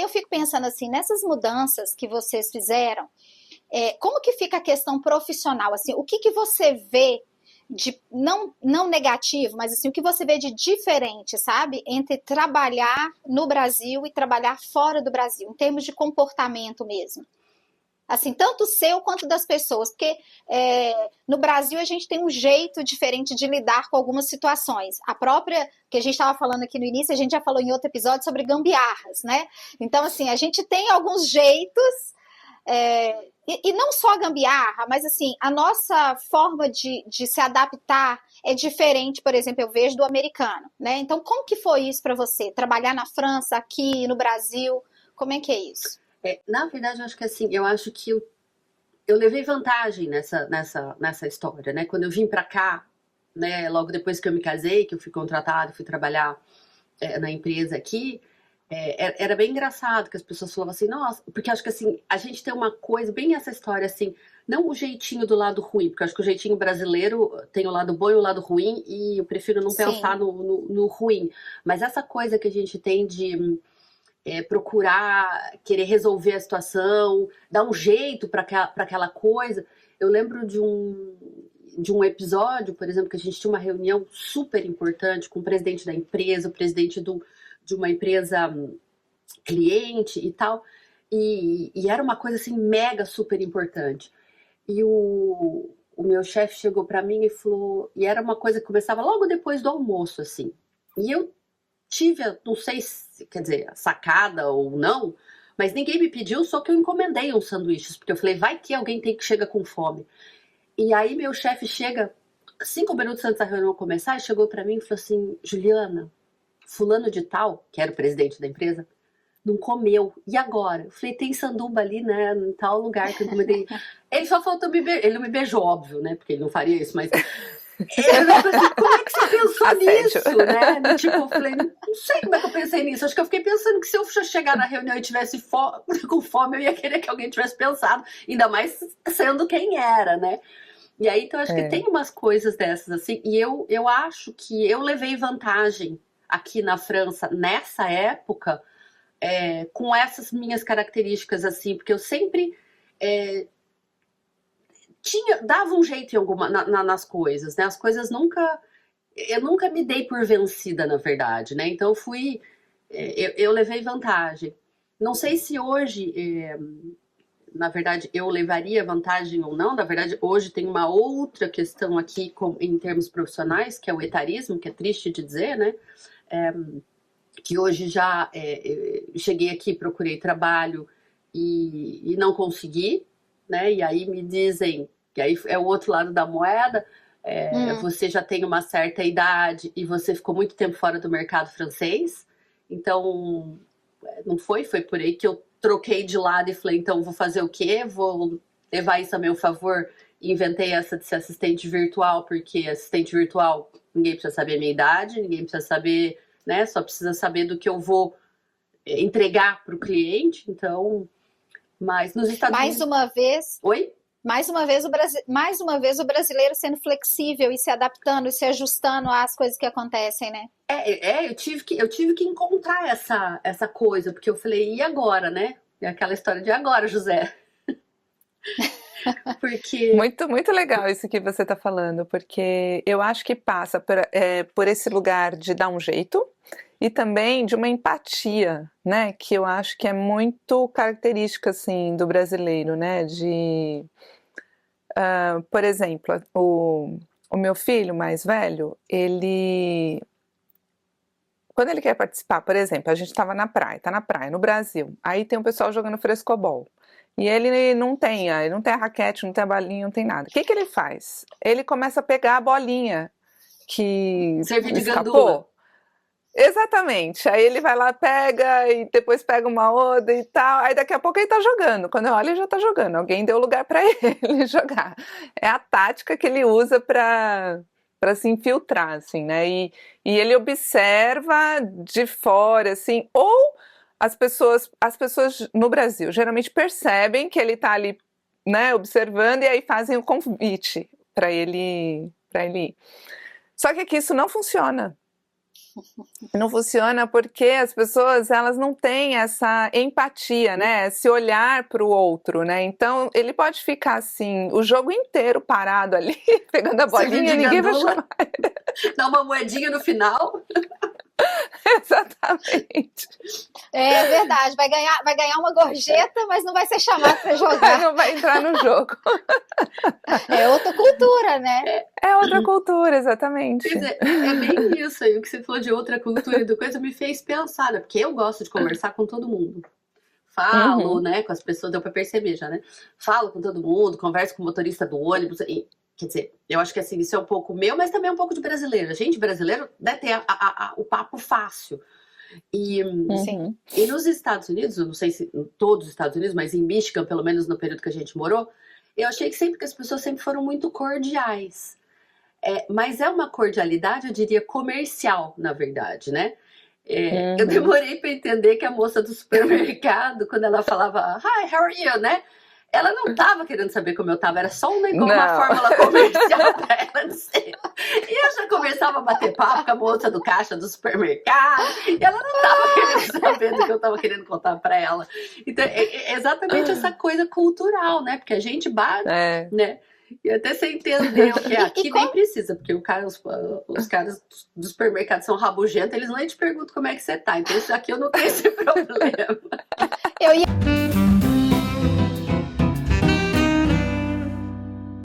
eu fico pensando assim, nessas mudanças que vocês fizeram, como que fica a questão profissional? Assim, o que que você vê de, não negativo, mas assim, o que você vê de diferente, sabe? Entre trabalhar no Brasil e trabalhar fora do Brasil, em termos de comportamento mesmo. Assim, tanto seu quanto das pessoas, porque no Brasil a gente tem um jeito diferente de lidar com algumas situações. A própria, que a gente estava falando aqui no início, a gente já falou em outro episódio sobre gambiarras, né? Então, assim, a gente tem alguns jeitos, e não só a gambiarra, mas assim, a nossa forma de se adaptar é diferente, por exemplo, eu vejo do americano, né? Então, como que foi isso para você? Trabalhar na França, aqui no Brasil, como é que é isso? Na verdade, eu acho que assim, eu acho que eu levei vantagem nessa história, né? Quando eu vim pra cá, né, logo depois que eu me casei, que eu fui contratada, fui trabalhar na empresa aqui, era bem engraçado que as pessoas falavam assim, nossa, porque acho que assim, a gente tem uma coisa, bem essa história assim, não o jeitinho do lado ruim, porque eu acho que o jeitinho brasileiro tem o lado bom e o lado ruim, e eu prefiro não pensar Sim. no ruim, mas essa coisa que a gente tem de procurar, querer resolver a situação, dar um jeito para aquela coisa. Eu lembro de um episódio, por exemplo, que a gente tinha uma reunião super importante com o presidente da empresa, o presidente de uma empresa cliente e tal, e era uma coisa assim mega super importante. E o meu chefe chegou para mim e falou, e era uma coisa que começava logo depois do almoço, assim. E eu tive, não sei se, quer dizer, sacada ou não, mas ninguém me pediu, só que eu encomendei uns sanduíches, porque eu falei, vai que alguém tem que chega com fome. E aí meu chefe chega 5 minutos antes da reunião começar, e chegou para mim e falou assim, Juliana, fulano de tal, que era o presidente da empresa, não comeu. E agora? Eu falei, tem sanduba ali, né, em tal lugar que eu encomendei. Ele só faltou me beijar. Ele não me beijou, óbvio, né, porque ele não faria isso, mas eu falei assim, como é que você pensou Assédio. nisso, né? Tipo, eu falei, não sei como é que eu pensei nisso. Acho que eu fiquei pensando que se eu chegar na reunião e tivesse com fome, eu ia querer que alguém tivesse pensado, ainda mais sendo quem era, né? E aí, então, acho que tem umas coisas dessas, assim, e eu acho que eu levei vantagem aqui na França, nessa época, com essas minhas características, assim, porque eu sempre dava um jeito em nas coisas, né? As coisas eu nunca me dei por vencida, na verdade, né? Então eu levei vantagem. Não sei se hoje, na verdade, eu levaria vantagem ou não. Na verdade, hoje tem uma outra questão aqui em termos profissionais, que é o etarismo, que é triste de dizer, né? Que hoje já cheguei aqui, procurei trabalho e não consegui, né? E aí me dizem, que aí é o outro lado da moeda, você já tem uma certa idade e você ficou muito tempo fora do mercado francês, então não foi por aí que eu troquei de lado e falei, então vou fazer o quê? Vou levar isso a meu favor. Inventei essa de ser assistente virtual, porque assistente virtual, ninguém precisa saber a minha idade, ninguém precisa saber, né? Só precisa saber do que eu vou entregar para o cliente. Então, mas nos Estados Mais Unidos... uma vez, Oi? mais uma vez o brasileiro sendo flexível e se adaptando e se ajustando às coisas que acontecem, né? Eu tive que encontrar essa coisa, porque eu falei, e agora, né? É aquela história de agora, José. Porque... Muito, muito legal isso que você está falando, porque eu acho que passa por esse lugar de dar um jeito e também de uma empatia, né? Que eu acho que é muito característica, assim, do brasileiro, né? Por exemplo, o meu filho mais velho, quando ele quer participar, por exemplo, a gente estava tá na praia, no Brasil, aí tem um pessoal jogando frescobol. E ele não tem a raquete, não tem a bolinha, não tem nada. O que ele faz? Ele começa a pegar a bolinha que Servir de escapou. gandula. Exatamente. Aí ele vai lá, pega e depois pega uma outra e tal. Aí daqui a pouco ele tá jogando. Quando eu olho, ele já tá jogando. Alguém deu lugar para ele jogar. É a tática que ele usa para se infiltrar, assim, né? E ele observa de fora, assim, ou as pessoas no Brasil geralmente percebem que ele tá ali, né, observando e aí fazem o convite para ele ir. Só que aqui isso não funciona. Não funciona porque as pessoas, elas não têm essa empatia, né? Esse olhar para o outro, né? Então, ele pode ficar assim, o jogo inteiro parado ali, pegando a bolinha, ninguém vai chamar. Dá uma moedinha no final. Exatamente. É verdade, vai ganhar uma gorjeta, mas não vai ser chamado para jogar. Não vai entrar no jogo. É outra cultura, né? É outra cultura, exatamente. Pois é bem isso aí, o que você falou de outra cultura e do coisa me fez pensar, né? Porque eu gosto de conversar com todo mundo. Falo, né, com as pessoas, deu pra perceber já, né? Falo com todo mundo, converso com o motorista do ônibus, e, quer dizer, eu acho que assim, isso é um pouco meu, mas também é um pouco de brasileiro. A gente brasileiro deve ter o papo fácil. E nos Estados Unidos, eu não sei se em todos os Estados Unidos, mas em Michigan, pelo menos no período que a gente morou, eu achei que as pessoas sempre foram muito cordiais. Mas é uma cordialidade, eu diria, comercial, na verdade, né? Eu demorei para entender que a moça do supermercado, quando ela falava Hi, how are you, né? Ela não estava querendo saber como eu estava, era só uma fórmula comercial para ela dizer. E eu já começava a bater papo com a moça do caixa do supermercado, e ela não estava querendo saber do que eu estava querendo contar para ela. Então, é exatamente essa coisa cultural, né? Porque a gente bate, né? E até você entender o que é aqui, nem precisa, porque os caras do supermercado são rabugentos, eles nem te perguntam como é que você tá. Então, isso aqui eu não tenho esse problema. Eu ia